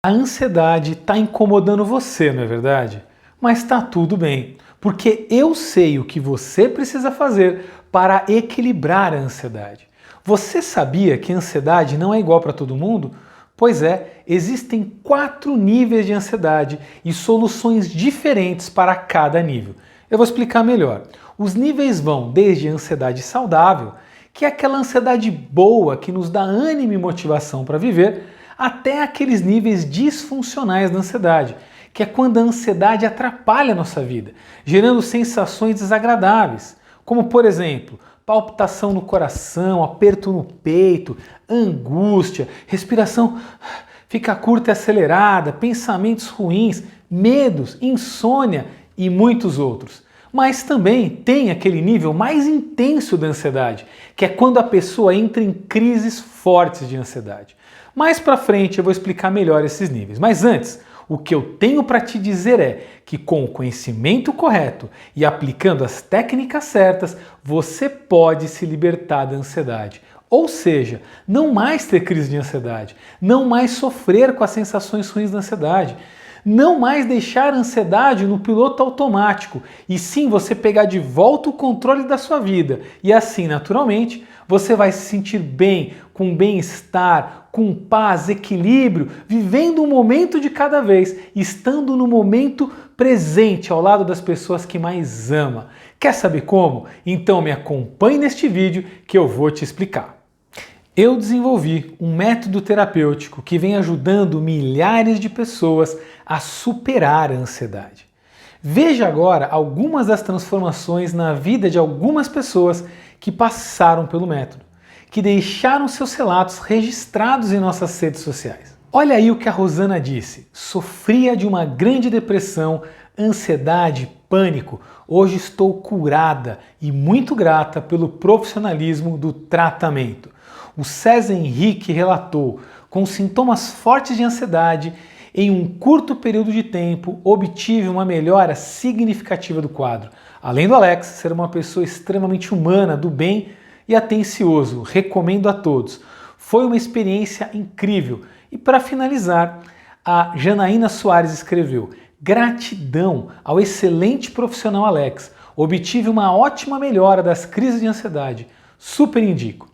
A ansiedade está incomodando você, não é verdade? Mas está tudo bem, porque eu sei o que você precisa fazer para equilibrar a ansiedade. Você sabia que a ansiedade não é igual para todo mundo? Pois é, existem 4 níveis de ansiedade e soluções diferentes para cada nível. Eu vou explicar melhor. Os níveis vão desde a ansiedade saudável, que é aquela ansiedade boa que nos dá ânimo e motivação para viver, até aqueles níveis disfuncionais da ansiedade, que é quando a ansiedade atrapalha a nossa vida, gerando sensações desagradáveis, como por exemplo, palpitação no coração, aperto no peito, angústia, respiração fica curta e acelerada, pensamentos ruins, medos, insônia e muitos outros. Mas também tem aquele nível mais intenso da ansiedade, que é quando a pessoa entra em crises fortes de ansiedade. Mais pra frente eu vou explicar melhor esses níveis. Mas antes, o que eu tenho para te dizer é que com o conhecimento correto e aplicando as técnicas certas, você pode se libertar da ansiedade. Ou seja, não mais ter crise de ansiedade, não mais sofrer com as sensações ruins da ansiedade, não mais deixar a ansiedade no piloto automático, e sim você pegar de volta o controle da sua vida. E assim, naturalmente, você vai se sentir bem, com bem-estar, com paz, equilíbrio, vivendo um momento de cada vez, estando no momento presente ao lado das pessoas que mais ama. Quer saber como? Então me acompanhe neste vídeo que eu vou te explicar. Eu desenvolvi um método terapêutico que vem ajudando milhares de pessoas a superar a ansiedade. Veja agora algumas das transformações na vida de algumas pessoas que passaram pelo método, que deixaram seus relatos registrados em nossas redes sociais. Olha aí o que a Rosana disse: sofria de uma grande depressão, ansiedade, pânico. Hoje estou curada e muito grata pelo profissionalismo do tratamento. O César Henrique relatou: com sintomas fortes de ansiedade, em um curto período de tempo, obtive uma melhora significativa do quadro. Além do Alex ser uma pessoa extremamente humana, do bem e atencioso, recomendo a todos. Foi uma experiência incrível. E para finalizar, a Janaína Soares escreveu: gratidão ao excelente profissional Alex. Obtive uma ótima melhora das crises de ansiedade. Super indico.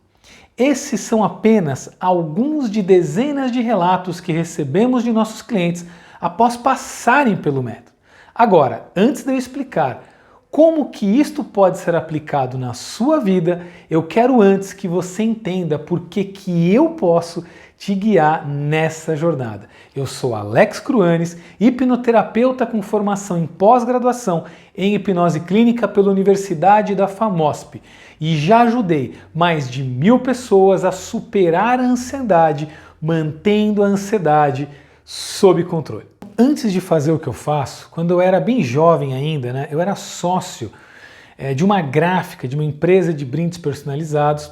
Esses são apenas alguns de dezenas de relatos que recebemos de nossos clientes após passarem pelo método. Agora, antes de eu explicar como que isto pode ser aplicado na sua vida, eu quero antes que você entenda por que eu posso te guiar nessa jornada. Eu sou Alex Cruanes, hipnoterapeuta com formação em pós-graduação em hipnose clínica pela Universidade da FAMOSP e já ajudei mais de 1000 pessoas a superar a ansiedade, mantendo a ansiedade sob controle. Antes de fazer o que eu faço, quando eu era bem jovem ainda, eu era sócio de uma gráfica, de uma empresa de brindes personalizados,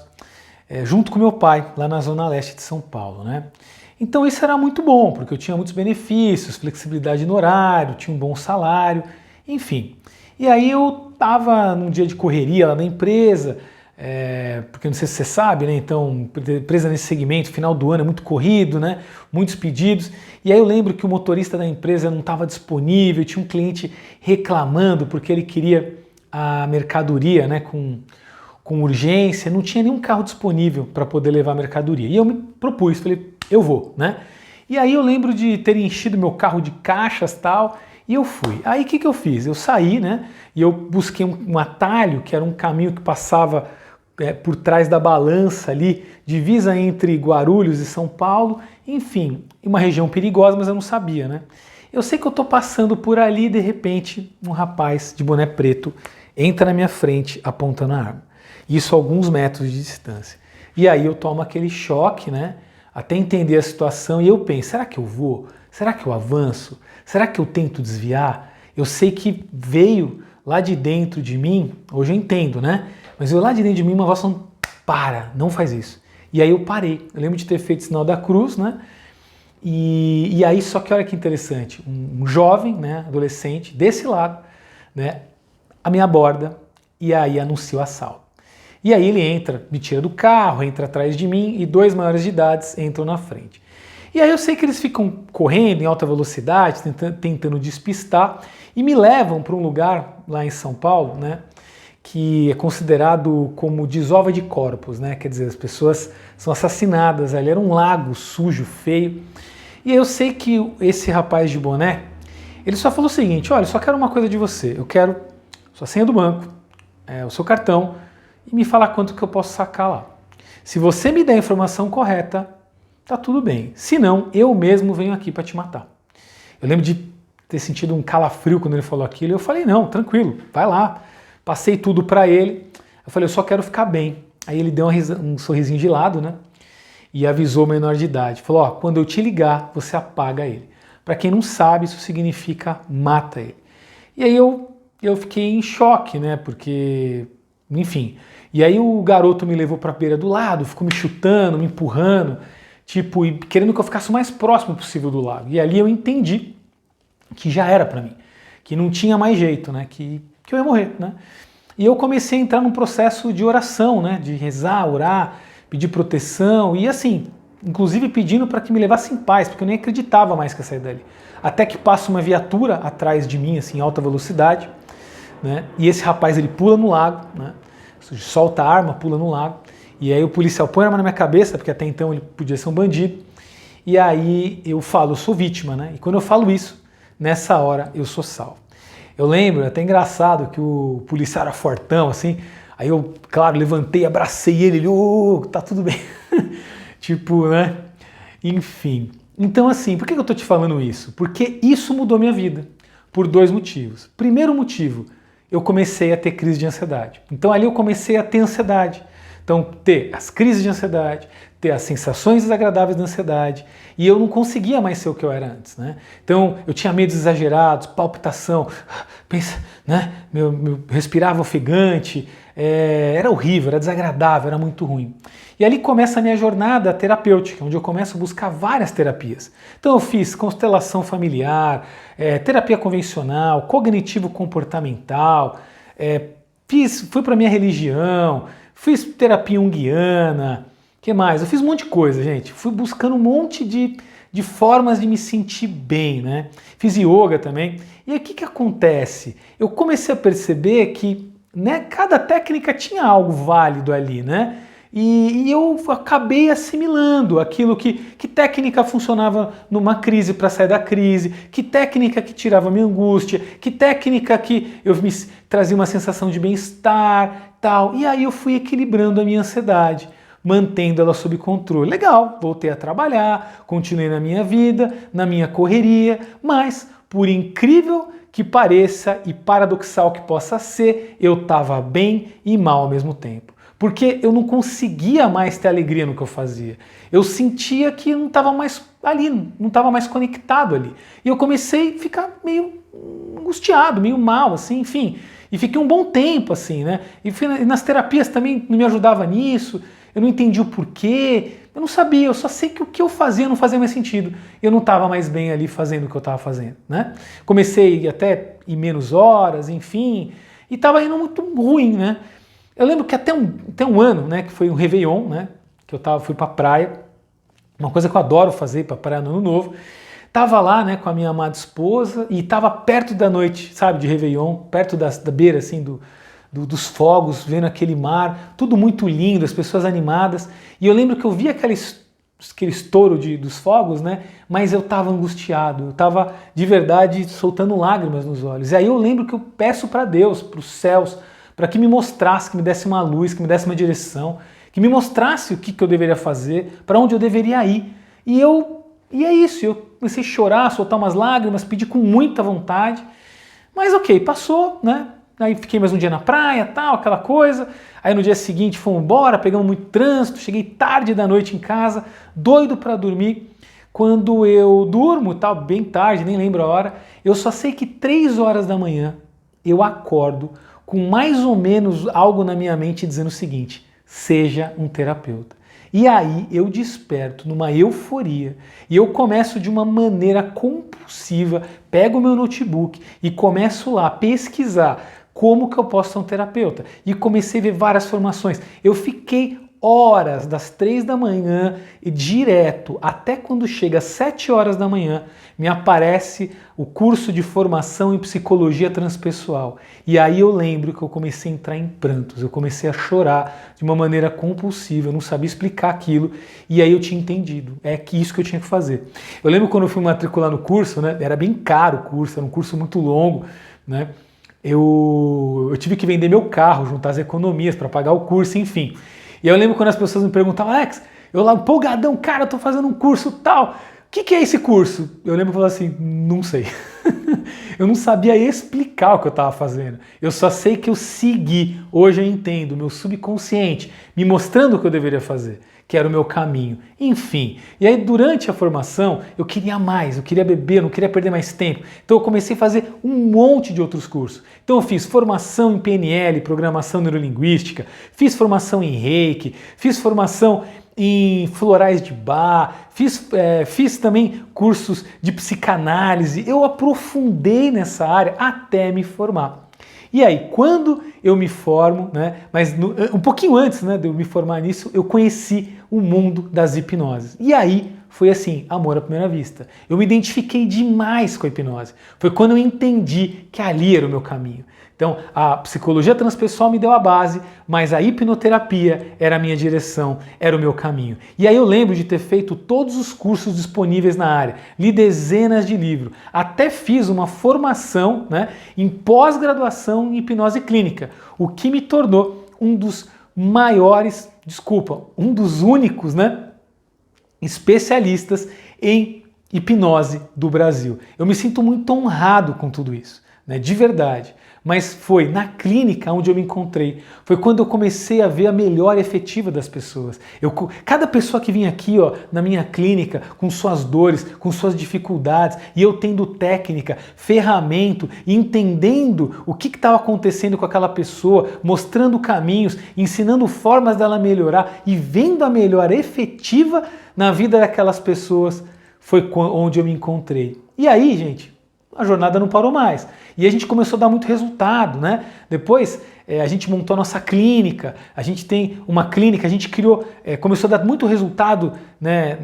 junto com meu pai, lá na Zona Leste de São Paulo. Então isso era muito bom, porque eu tinha muitos benefícios, flexibilidade no horário, tinha um bom salário, enfim. E aí eu estava num dia de correria lá na empresa, porque não sei se você sabe, então empresa nesse segmento, final do ano é muito corrido, muitos pedidos, e aí eu lembro que o motorista da empresa não estava disponível, tinha um cliente reclamando porque ele queria a mercadoria com urgência, não tinha nenhum carro disponível para poder levar a mercadoria, e eu me propus, falei, eu vou, E aí eu lembro de ter enchido meu carro de caixas tal, e eu fui. Aí o que eu fiz? Eu saí, e eu busquei um atalho, que era um caminho que passava por trás da balança ali, divisa entre Guarulhos e São Paulo, enfim, uma região perigosa, mas eu não sabia, Eu sei que eu estou passando por ali e de repente um rapaz de boné preto entra na minha frente apontando a arma. Isso a alguns metros de distância. E aí eu tomo aquele choque, até entender a situação e eu penso, será que eu vou? Será que eu avanço? Será que eu tento desviar? Eu sei que veio lá de dentro de mim, hoje eu entendo, Mas veio lá de dentro de mim uma voz falando, para, não faz isso. E aí eu parei. Eu lembro de ter feito o sinal da cruz, E aí, só que olha que interessante, um jovem, adolescente, desse lado, a me aborda e aí anuncia o assalto. E aí ele entra, me tira do carro, entra atrás de mim e 2 maiores de idade entram na frente. E aí eu sei que eles ficam correndo em alta velocidade, tentando despistar, e me levam para um lugar lá em São Paulo, né, que é considerado como desova de corpos, né? Quer dizer, as pessoas são assassinadas ali, era um lago sujo, feio. E aí eu sei que esse rapaz de boné, ele só falou o seguinte: olha, eu só quero uma coisa de você, eu quero sua senha do banco, o seu cartão, e me falar quanto que eu posso sacar lá. Se você me der a informação correta, tá tudo bem. Se não, eu mesmo venho aqui para te matar. Eu lembro de ter sentido um calafrio quando ele falou aquilo, e eu falei: não, tranquilo, vai lá. Passei tudo para ele, eu falei: eu só quero ficar bem. Aí ele deu um sorrisinho de lado, né? E avisou o menor de idade. Falou: ó, quando eu te ligar, você apaga ele. Para quem não sabe, isso significa mata ele. E aí eu fiquei em choque, né? Porque, enfim. E aí o garoto me levou para a beira do lado, ficou me chutando, me empurrando, tipo, e querendo que eu ficasse o mais próximo possível do lago. E ali eu entendi que já era para mim, que não tinha mais jeito, né? Que eu ia morrer, né? E eu comecei a entrar num processo de oração, né? De rezar, orar, pedir proteção e assim, inclusive pedindo para que me levasse em paz, porque eu nem acreditava mais que ia sair dali. Até que passa uma viatura atrás de mim, assim, em alta velocidade, né? E esse rapaz, ele pula no lago, né? Solta a arma, pula no lago, e aí o policial põe a arma na minha cabeça, porque até então ele podia ser um bandido, e aí eu falo: eu sou vítima, né? E quando eu falo isso, nessa hora eu sou salvo. Eu lembro, é até engraçado, que o policial era fortão, assim, aí eu, claro, levantei, abracei ele, tá tudo bem. Tipo, né? Enfim. Então, assim, por que eu tô te falando isso? Porque isso mudou minha vida, por dois motivos. Primeiro motivo, eu comecei a ter crise de ansiedade. Então ali eu comecei a ter ansiedade. Então, ter as crises de ansiedade, ter as sensações desagradáveis da ansiedade, e eu não conseguia mais ser o que eu era antes, né? Então, eu tinha medos exagerados, palpitação, pensa, né? Meu respirava ofegante, era horrível, era desagradável, era muito ruim. E ali começa a minha jornada terapêutica, onde eu começo a buscar várias terapias. Então, eu fiz constelação familiar, terapia convencional, cognitivo-comportamental, fui para minha religião, fiz terapia junguiana, o que mais? Eu fiz um monte de coisa, gente. Fui buscando um monte de formas de me sentir bem, né? Fiz yoga também. E aí o que acontece? Eu comecei a perceber que, né, cada técnica tinha algo válido ali, né? E eu acabei assimilando aquilo que técnica funcionava numa crise para sair da crise, que técnica que tirava minha angústia, que técnica que eu me trazia uma sensação de bem-estar, tal. E aí eu fui equilibrando a minha ansiedade, mantendo ela sob controle. Legal, voltei a trabalhar, continuei na minha vida, na minha correria, mas por incrível que pareça e paradoxal que possa ser, eu estava bem e mal ao mesmo tempo. Porque eu não conseguia mais ter alegria no que eu fazia. Eu sentia que não estava mais ali, não estava mais conectado ali. E eu comecei a ficar meio angustiado, meio mal, assim, enfim. E fiquei um bom tempo, assim, né? E nas terapias também não me ajudava nisso, eu não entendi o porquê, eu não sabia, eu só sei que o que eu fazia não fazia mais sentido. Eu não estava mais bem ali fazendo o que eu estava fazendo, né? Comecei até ir menos horas, enfim, e estava indo muito ruim, né? Eu lembro que até um ano, né, que foi um Réveillon, né, que fui pra praia, uma coisa que eu adoro fazer pra praia no Ano Novo, tava lá, né, com a minha amada esposa e tava perto da noite, sabe, de Réveillon, perto da beira, assim, dos fogos, vendo aquele mar, tudo muito lindo, as pessoas animadas, e eu lembro que eu vi aquele estouro dos fogos, né, mas eu tava angustiado, eu tava de verdade soltando lágrimas nos olhos, e aí eu lembro que eu peço pra Deus, pros céus, para que me mostrasse, que me desse uma luz, que me desse uma direção, que me mostrasse o que eu deveria fazer, para onde eu deveria ir. E é isso, eu comecei a chorar, soltar umas lágrimas, pedir com muita vontade, mas ok, passou, né? Aí fiquei mais um dia na praia, tal, aquela coisa. Aí no dia seguinte fomos embora, pegamos muito trânsito, cheguei tarde da noite em casa, doido para dormir. Quando eu durmo, tal, bem tarde, nem lembro a hora, eu só sei que 3 horas da manhã eu acordo com mais ou menos algo na minha mente dizendo o seguinte: seja um terapeuta. E aí eu desperto numa euforia e eu começo de uma maneira compulsiva, pego o meu notebook e começo lá a pesquisar como que eu posso ser um terapeuta. E comecei a ver várias formações. Eu fiquei horas das 3 da manhã e direto até quando chega às 7 horas da manhã, me aparece o curso de formação em psicologia transpessoal. E aí eu lembro que eu comecei a entrar em prantos, eu comecei a chorar de uma maneira compulsiva, eu não sabia explicar aquilo, e aí eu tinha entendido, é que isso que eu tinha que fazer. Eu lembro quando eu fui matricular no curso, né, era bem caro o curso, era um curso muito longo, né, eu tive que vender meu carro, juntar as economias para pagar o curso, enfim. E eu lembro quando as pessoas me perguntavam, Alex, eu lá empolgadão, cara, eu tô fazendo um curso tal, o que é esse curso? Eu lembro que eu falava assim, não sei. Eu não sabia explicar o que eu estava fazendo. Eu só sei que eu segui. Hoje eu entendo, meu subconsciente me mostrando o que eu deveria fazer, que era o meu caminho. Enfim, e aí durante a formação eu queria mais, eu queria beber, eu não queria perder mais tempo. Então eu comecei a fazer um monte de outros cursos. Então eu fiz formação em PNL, Programação Neurolinguística, fiz formação em Reiki, fiz formação em florais de Bach, fiz também cursos de psicanálise, eu aprofundei nessa área até me formar. E aí, quando eu me formo, né, mas um pouquinho antes, né, de eu me formar nisso, eu conheci o mundo das hipnoses. E aí foi assim, amor à primeira vista. Eu me identifiquei demais com a hipnose. Foi quando eu entendi que ali era o meu caminho. Então, a psicologia transpessoal me deu a base, mas a hipnoterapia era a minha direção, era o meu caminho. E aí eu lembro de ter feito todos os cursos disponíveis na área, li dezenas de livros, até fiz uma formação, né, em pós-graduação em hipnose clínica, o que me tornou um dos maiores, um dos únicos, né, especialistas em hipnose do Brasil. Eu me sinto muito honrado com tudo isso, né, de verdade. Mas foi na clínica onde eu me encontrei. Foi quando eu comecei a ver a melhora efetiva das pessoas. Cada pessoa que vinha aqui, ó, na minha clínica, com suas dores, com suas dificuldades, e eu tendo técnica, ferramenta, entendendo o que estava acontecendo com aquela pessoa, mostrando caminhos, ensinando formas dela melhorar e vendo a melhora efetiva na vida daquelas pessoas, foi onde eu me encontrei. E aí, gente, a jornada não parou mais. E a gente começou a dar muito resultado, né? Depois a gente montou a nossa clínica, a gente tem uma clínica, a gente criou, começou a dar muito resultado, né,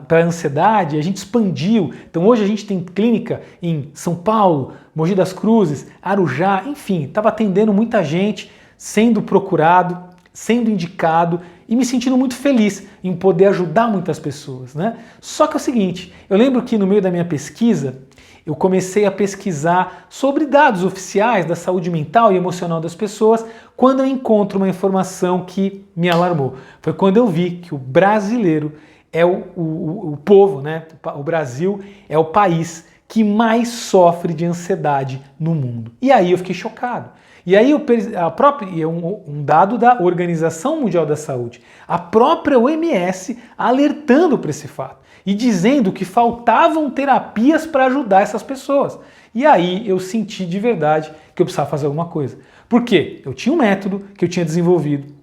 para a ansiedade, a gente expandiu. Então hoje a gente tem clínica em São Paulo, Mogi das Cruzes, Arujá, enfim, estava atendendo muita gente, sendo procurado, sendo indicado e me sentindo muito feliz em poder ajudar muitas pessoas, né? Só que é o seguinte, eu lembro que no meio da minha pesquisa, eu comecei a pesquisar sobre dados oficiais da saúde mental e emocional das pessoas quando eu encontro uma informação que me alarmou. Foi quando eu vi que o brasileiro é o povo, né? O Brasil é o país que mais sofre de ansiedade no mundo. E aí eu fiquei chocado. E aí um dado da Organização Mundial da Saúde, a própria OMS alertando para esse fato e dizendo que faltavam terapias para ajudar essas pessoas. E aí eu senti de verdade que eu precisava fazer alguma coisa. Por quê? Eu tinha um método que eu tinha desenvolvido,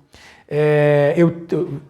eu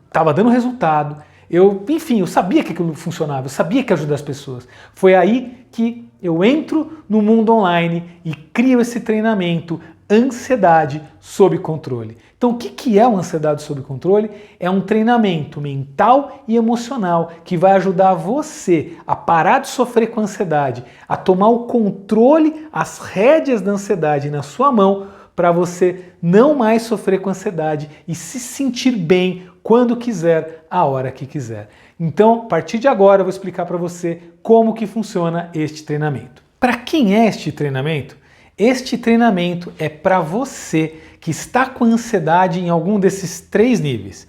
estava dando resultado, eu sabia que aquilo funcionava, eu sabia que ia ajudar as pessoas. Foi aí que eu entro no mundo online e crio esse treinamento Ansiedade sob controle. Então, o que é o Ansiedade sob controle? É um treinamento mental e emocional que vai ajudar você a parar de sofrer com ansiedade, a tomar o controle, as rédeas da ansiedade na sua mão, para você não mais sofrer com ansiedade e se sentir bem quando quiser, a hora que quiser. Então, a partir de agora, eu vou explicar para você como que funciona este treinamento. Para quem é este treinamento? Este treinamento é para você que está com ansiedade em algum desses 3 níveis.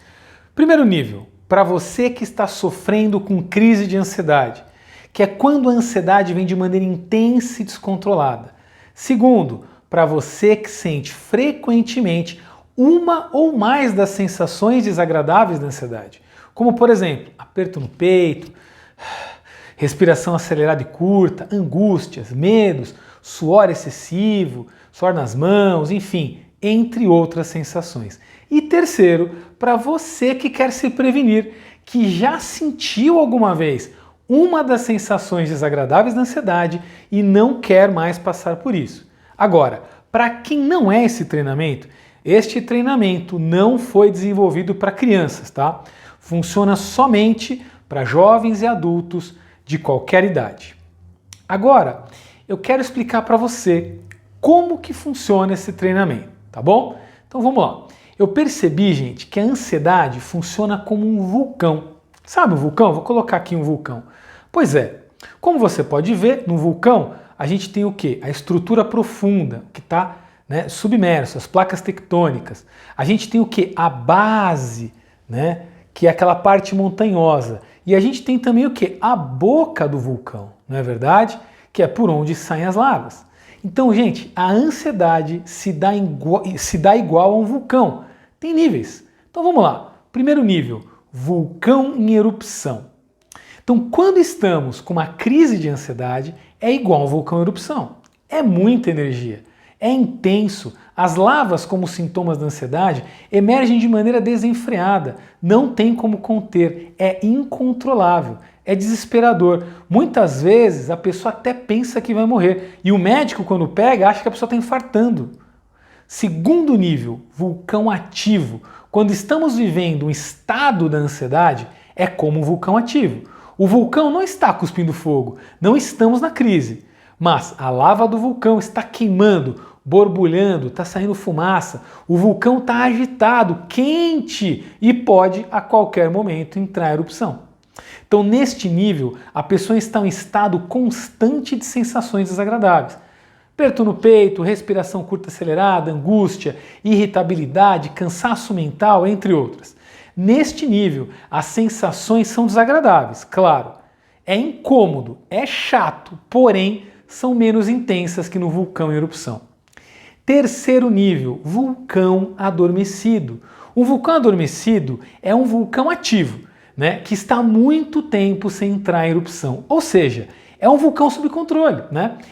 Primeiro nível, para você que está sofrendo com crise de ansiedade, que é quando a ansiedade vem de maneira intensa e descontrolada. Segundo, para você que sente frequentemente uma ou mais das sensações desagradáveis da ansiedade, como por exemplo, aperto no peito, respiração acelerada e curta, angústias, medos, suor excessivo, suor nas mãos, enfim, entre outras sensações. E terceiro, para você que quer se prevenir, que já sentiu alguma vez uma das sensações desagradáveis da ansiedade e não quer mais passar por isso. Agora, para quem não é esse treinamento, este treinamento não foi desenvolvido para crianças, tá? Funciona somente para jovens e adultos de qualquer idade. Agora, eu quero explicar para você como que funciona esse treinamento, tá bom? Então vamos lá. Eu percebi, gente, que a ansiedade funciona como um vulcão. Sabe um vulcão? Vou colocar aqui um vulcão. Pois é, como você pode ver, no vulcão a gente tem o quê? A estrutura profunda, que está submerso, as placas tectônicas. A gente tem o quê? A base, que é aquela parte montanhosa. E a gente tem também o quê? A boca do vulcão, não é verdade? Que é por onde saem as lavas. Então, gente, a ansiedade se dá igual a um vulcão. Tem níveis. Então vamos lá. Primeiro nível, vulcão em erupção. Então, quando estamos com uma crise de ansiedade, é igual a um vulcão em erupção. É muita energia, é intenso. As lavas, como sintomas da ansiedade, emergem de maneira desenfreada, não tem como conter, é incontrolável, é desesperador. Muitas vezes a pessoa até pensa que vai morrer e o médico, quando pega, acha que a pessoa está infartando. Segundo nível, vulcão ativo. Quando estamos vivendo um estado da ansiedade, é como um vulcão ativo. O vulcão não está cuspindo fogo, não estamos na crise, mas a lava do vulcão está queimando, borbulhando, está saindo fumaça, o vulcão está agitado, quente e pode a qualquer momento entrar em erupção. Então, neste nível, a pessoa está em estado constante de sensações desagradáveis. Aperto no peito, respiração curta acelerada, angústia, irritabilidade, cansaço mental, entre outras. Neste nível, as sensações são desagradáveis, claro. É incômodo, é chato, porém são menos intensas que no vulcão em erupção. Terceiro nível, vulcão adormecido. Um vulcão adormecido é um vulcão ativo, que está há muito tempo sem entrar em erupção. Ou seja, é um vulcão sob controle.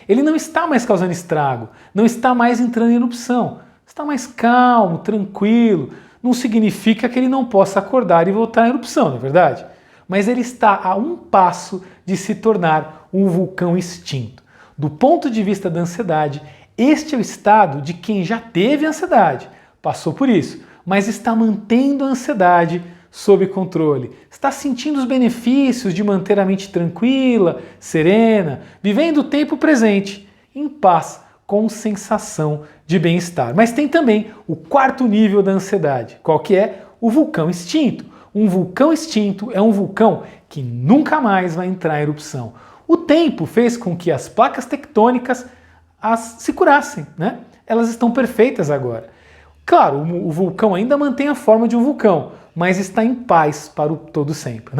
Ele não está mais causando estrago, não está mais entrando em erupção. Está mais calmo, tranquilo. Não significa que ele não possa acordar e voltar à erupção, não é verdade? Mas ele está a um passo de se tornar um vulcão extinto. Do ponto de vista da ansiedade, este é o estado de quem já teve ansiedade, passou por isso, mas está mantendo a ansiedade sob controle, está sentindo os benefícios de manter a mente tranquila, serena, vivendo o tempo presente, em paz, com sensação de bem-estar. Mas tem também o quarto nível da ansiedade, qual que é? O vulcão extinto. Um vulcão extinto é um vulcão que nunca mais vai entrar em erupção. O tempo fez com que as placas tectônicas se curassem, Elas estão perfeitas agora. Claro, o vulcão ainda mantém a forma de um vulcão, mas está em paz para o todo sempre,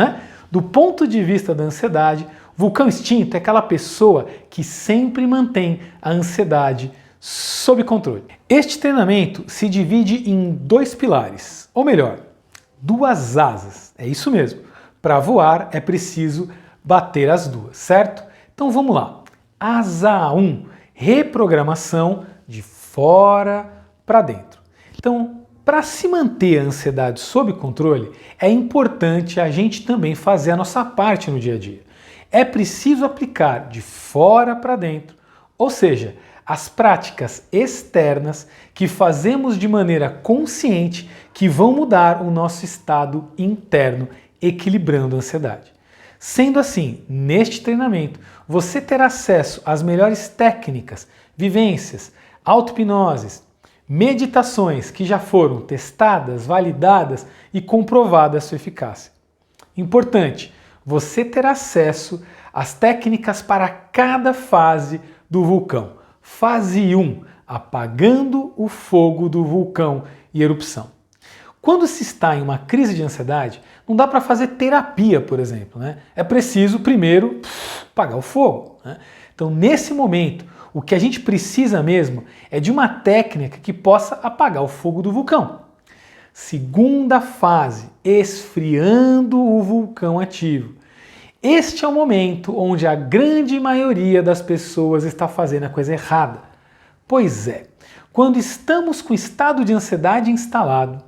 Do ponto de vista da ansiedade, vulcão extinto é aquela pessoa que sempre mantém a ansiedade sob controle. Este treinamento se divide em dois pilares, ou melhor, duas asas. É isso mesmo. Para voar é preciso bater as duas, certo? Então vamos lá. Asa 1, reprogramação de fora para dentro. Então, para se manter a ansiedade sob controle, é importante a gente também fazer a nossa parte no dia a dia. É preciso aplicar de fora para dentro, ou seja, as práticas externas que fazemos de maneira consciente que vão mudar o nosso estado interno, equilibrando a ansiedade. Sendo assim, neste treinamento, você terá acesso às melhores técnicas, vivências, auto-hipnoses, meditações que já foram testadas, validadas e comprovadas sua eficácia. Importante, você terá acesso às técnicas para cada fase do vulcão. Fase 1, apagando o fogo do vulcão e erupção. Quando se está em uma crise de ansiedade, não dá para fazer terapia, por exemplo. É preciso primeiro apagar o fogo. Então, nesse momento, o que a gente precisa mesmo é de uma técnica que possa apagar o fogo do vulcão. Segunda fase, esfriando o vulcão ativo. Este é o momento onde a grande maioria das pessoas está fazendo a coisa errada. Pois é, quando estamos com o estado de ansiedade instalado,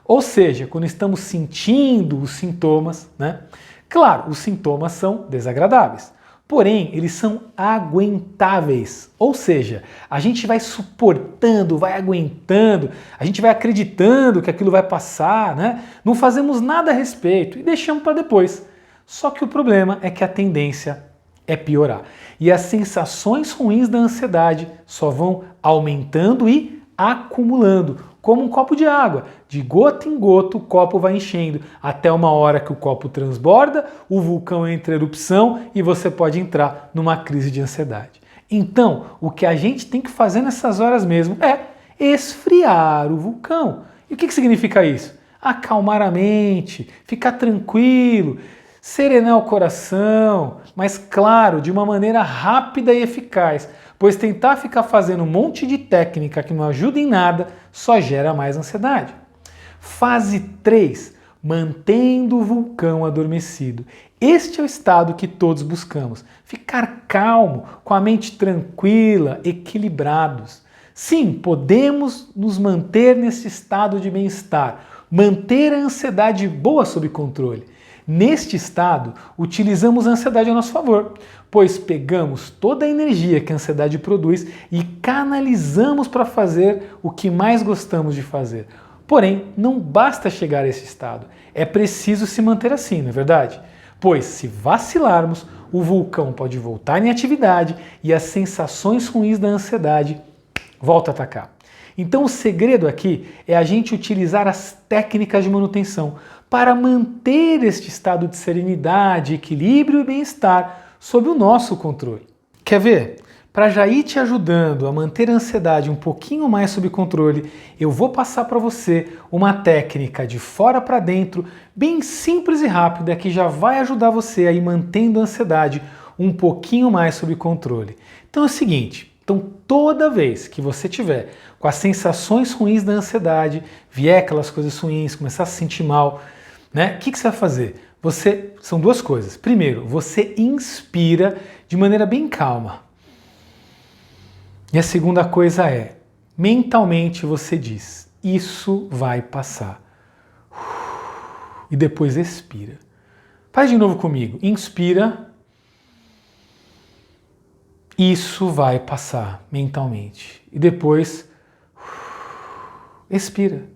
ou seja, quando estamos sentindo os sintomas, claro, os sintomas são desagradáveis. Porém, eles são aguentáveis, ou seja, a gente vai suportando, vai aguentando, a gente vai acreditando que aquilo vai passar, né? Não fazemos nada a respeito e deixamos para depois. Só que o problema é que a tendência é piorar. E as sensações ruins da ansiedade só vão aumentando e acumulando, como um copo de água. De gota em gota o copo vai enchendo, até uma hora que o copo transborda, o vulcão entra em erupção e você pode entrar numa crise de ansiedade. Então, o que a gente tem que fazer nessas horas mesmo é esfriar o vulcão. E o que significa isso? Acalmar a mente, ficar tranquilo, serenar o coração, mas claro, de uma maneira rápida e eficaz, pois tentar ficar fazendo um monte de técnica que não ajuda em nada só gera mais ansiedade. Fase 3, mantendo o vulcão adormecido. Este é o estado que todos buscamos, ficar calmo, com a mente tranquila, equilibrados. Sim, podemos nos manter nesse estado de bem-estar, manter a ansiedade boa sob controle. Neste estado, utilizamos a ansiedade a nosso favor, pois pegamos toda a energia que a ansiedade produz e canalizamos para fazer o que mais gostamos de fazer. Porém, não basta chegar a esse estado, é preciso se manter assim, não é verdade? Pois, se vacilarmos, o vulcão pode voltar em atividade e as sensações ruins da ansiedade voltam a atacar. Então o segredo aqui é a gente utilizar as técnicas de manutenção para manter este estado de serenidade, equilíbrio e bem-estar sob o nosso controle. Quer ver? Para já ir te ajudando a manter a ansiedade um pouquinho mais sob controle, eu vou passar para você uma técnica de fora para dentro, bem simples e rápida, que já vai ajudar você a ir mantendo a ansiedade um pouquinho mais sob controle. Então é o seguinte, toda vez que você tiver com as sensações ruins da ansiedade, vier aquelas coisas ruins, começar a se sentir mal, né? O que você vai fazer? São duas coisas. Primeiro, você inspira de maneira bem calma. E a segunda coisa é, mentalmente você diz, isso vai passar. E depois expira. Faz de novo comigo. Inspira. Isso vai passar mentalmente. E depois, expira.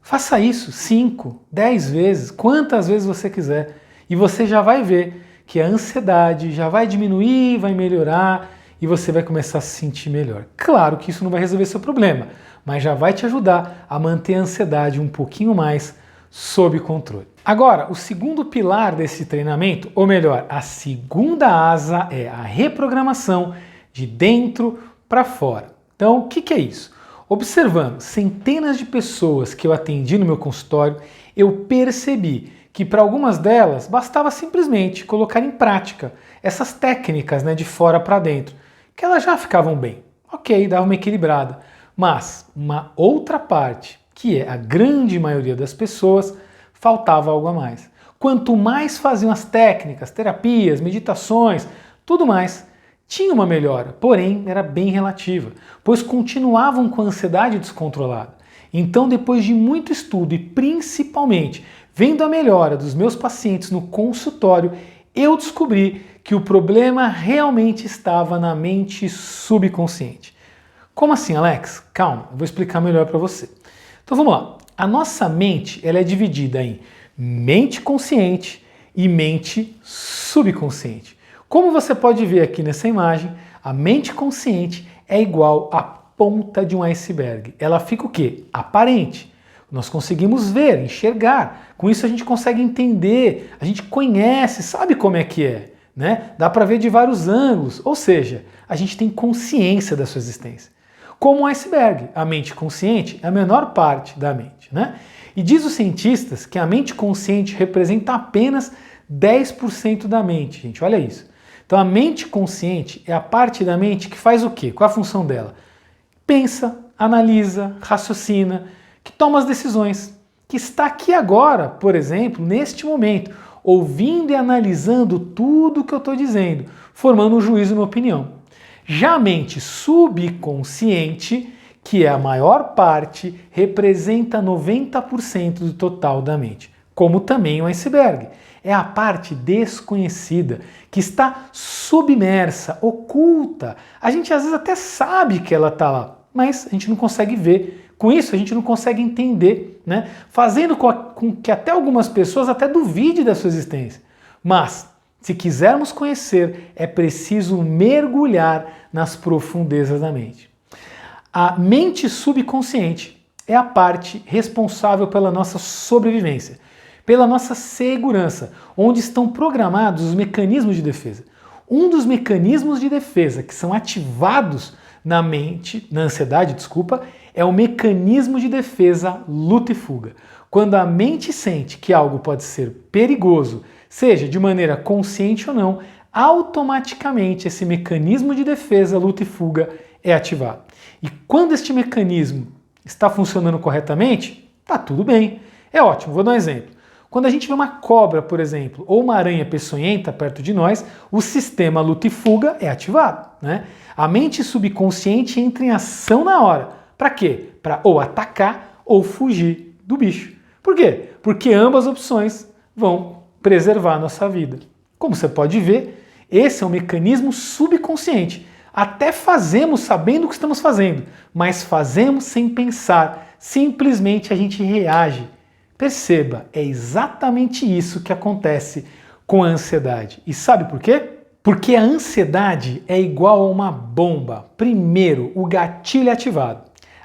Faça isso 5, 10 vezes, quantas vezes você quiser. E você já vai ver que a ansiedade já vai diminuir, vai melhorar e você vai começar a se sentir melhor. Claro que isso não vai resolver seu problema, mas já vai te ajudar a manter a ansiedade um pouquinho mais sob controle. Agora, o segundo pilar desse treinamento, ou melhor, a segunda asa é a reprogramação de dentro para fora. Então, o que é isso? Observando centenas de pessoas que eu atendi no meu consultório, eu percebi que para algumas delas bastava simplesmente colocar em prática essas técnicas, né, de fora para dentro, que elas já ficavam bem. Ok, dava uma equilibrada. Mas uma outra parte, que é a grande maioria das pessoas, faltava algo a mais. Quanto mais faziam as técnicas, terapias, meditações, tudo mais, tinha uma melhora, porém era bem relativa, pois continuavam com a ansiedade descontrolada. Então, depois de muito estudo e principalmente vendo a melhora dos meus pacientes no consultório, eu descobri que o problema realmente estava na mente subconsciente. Como assim, Alex? Calma, eu vou explicar melhor para você. Então vamos lá. A nossa mente ela é dividida em mente consciente e mente subconsciente. Como você pode ver aqui nessa imagem, a mente consciente é igual à ponta de um iceberg. Ela fica o quê? Aparente. Nós conseguimos ver, enxergar. Com isso a gente consegue entender, a gente conhece, sabe como é que é, né? Dá para ver de vários ângulos, ou seja, a gente tem consciência da sua existência. Como um iceberg, a mente consciente é a menor parte da mente, né? E diz os cientistas que a mente consciente representa apenas 10% da mente, gente, olha isso. Então a mente consciente é a parte da mente que faz o quê? Qual a função dela? Pensa, analisa, raciocina, que toma as decisões, que está aqui agora, por exemplo, neste momento, ouvindo e analisando tudo o que eu estou dizendo, formando um juízo e uma opinião. Já a mente subconsciente, que é a maior parte, representa 90% do total da mente. como também o iceberg. É a parte desconhecida, que está submersa, oculta. A gente às vezes até sabe que ela está lá, mas a gente não consegue ver. Com isso, a gente não consegue entender, né? Fazendo com que até algumas pessoas até duvidem da sua existência. Mas, se quisermos conhecer, é preciso mergulhar nas profundezas da mente. A mente subconsciente é a parte responsável pela nossa sobrevivência, pela nossa segurança, onde estão programados os mecanismos de defesa. Um dos mecanismos de defesa que são ativados na mente, na ansiedade, é o mecanismo de defesa luta e fuga. Quando a mente sente que algo pode ser perigoso, seja de maneira consciente ou não, automaticamente esse mecanismo de defesa luta e fuga é ativado. E quando este mecanismo está funcionando corretamente, tá tudo bem. É ótimo, vou dar um exemplo. Quando a gente vê uma cobra, por exemplo, ou uma aranha peçonhenta perto de nós, o sistema luta e fuga é ativado, né? A mente subconsciente entra em ação na hora. Para quê? Para ou atacar ou fugir do bicho. Por quê? Porque ambas opções vão preservar a nossa vida. Como você pode ver, esse é um mecanismo subconsciente. Até fazemos sabendo o que estamos fazendo, mas fazemos sem pensar. Simplesmente a gente reage. Perceba, é exatamente isso que acontece com a ansiedade. E sabe por quê? Porque a ansiedade é igual a uma bomba. Primeiro, o gatilho é ativado.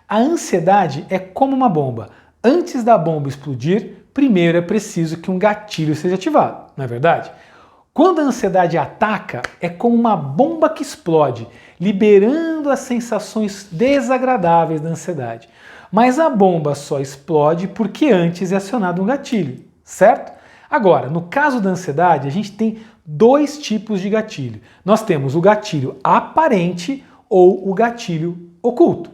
A ansiedade é como uma bomba. Antes da bomba explodir, primeiro é preciso que um gatilho seja ativado, não é verdade? Quando a ansiedade ataca, é como uma bomba que explode, liberando as sensações desagradáveis da ansiedade. Mas a bomba só explode porque antes é acionado um gatilho, certo? Agora, no caso da ansiedade, a gente tem dois tipos de gatilho. Nós temos o gatilho aparente ou o gatilho oculto.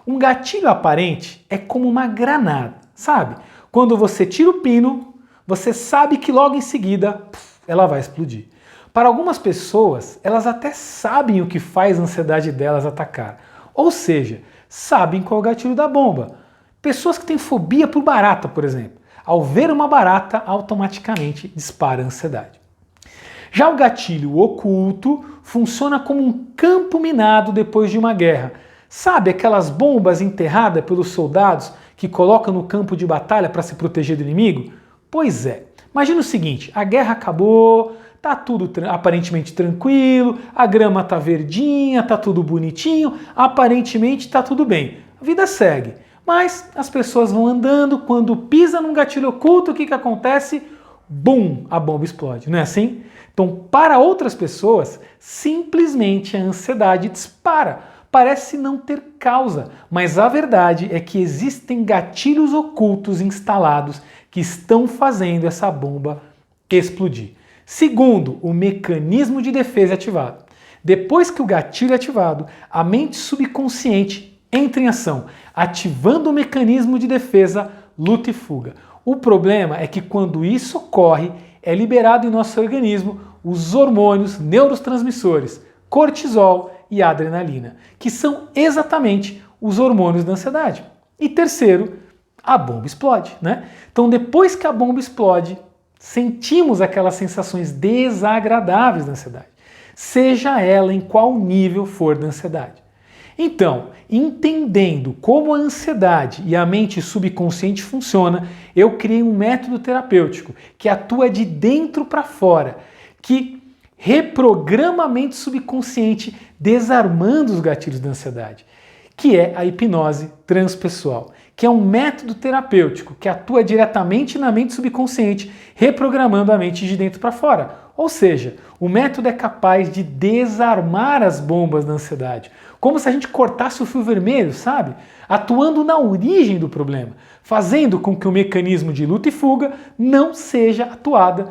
Um gatilho aparente é como uma granada, sabe? Quando você tira o pino, você sabe que logo em seguida ela vai explodir. Para algumas pessoas, elas até sabem o que faz a ansiedade delas atacar. Ou seja, sabem qual é o gatilho da bomba. Pessoas que têm fobia por barata, por exemplo. Ao ver uma barata, automaticamente dispara a ansiedade. Já o gatilho oculto funciona como um campo minado depois de uma guerra. Sabe aquelas bombas enterradas pelos soldados que colocam no campo de batalha para se proteger do inimigo? Pois é. Imagina o seguinte, a guerra acabou, tá tudo aparentemente tranquilo, a grama tá verdinha, tá tudo bonitinho, aparentemente tá tudo bem. A vida segue. Mas as pessoas vão andando, quando pisa num gatilho oculto, o que acontece? Bum! A bomba explode, não é assim? Então, para outras pessoas, simplesmente a ansiedade dispara. Parece não ter causa, mas a verdade é que existem gatilhos ocultos instalados que estão fazendo essa bomba explodir. Segundo, o mecanismo de defesa é ativado. Depois que o gatilho é ativado, a mente subconsciente entra em ação, ativando o mecanismo de defesa luta e fuga. O problema é que quando isso ocorre, é liberado em nosso organismo os hormônios neurotransmissores, cortisol e adrenalina, que são exatamente os hormônios da ansiedade. E terceiro, a bomba explode, né? Então depois que a bomba explode, sentimos aquelas sensações desagradáveis da ansiedade, seja ela em qual nível for da ansiedade. Então, entendendo como a ansiedade e a mente subconsciente funciona, eu criei um método terapêutico que atua de dentro para fora, que reprograma a mente subconsciente, desarmando os gatilhos da ansiedade, que é a hipnose transpessoal, que é um método terapêutico que atua diretamente na mente subconsciente, reprogramando a mente de dentro para fora. Ou seja, o método é capaz de desarmar as bombas da ansiedade, como se a gente cortasse o fio vermelho, sabe? Atuando na origem do problema, fazendo com que o mecanismo de luta e fuga não seja atuado,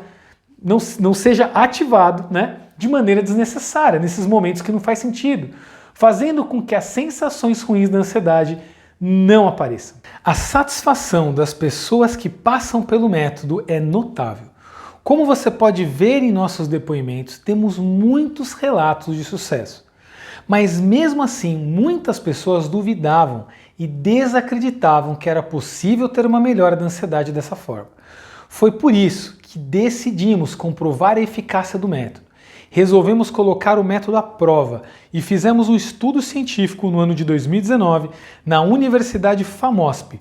não seja ativado, né, de maneira desnecessária, nesses momentos que não faz sentido, fazendo com que as sensações ruins da ansiedade não apareçam. A satisfação das pessoas que passam pelo método é notável. Como você pode ver em nossos depoimentos, temos muitos relatos de sucesso. Mas mesmo assim, muitas pessoas duvidavam e desacreditavam que era possível ter uma melhora da ansiedade dessa forma. Foi por isso que decidimos comprovar a eficácia do método. Resolvemos colocar o método à prova e fizemos um estudo científico no ano de 2019 na Universidade FAMOSP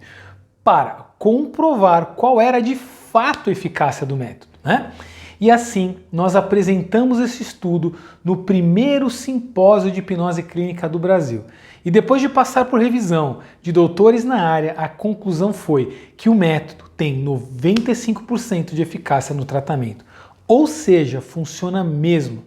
para comprovar qual era de fato a eficácia do método, né? E assim, nós apresentamos esse estudo no primeiro simpósio de hipnose clínica do Brasil. E depois de passar por revisão de doutores na área, a conclusão foi que o método tem 95% de eficácia no tratamento. Ou seja, funciona mesmo.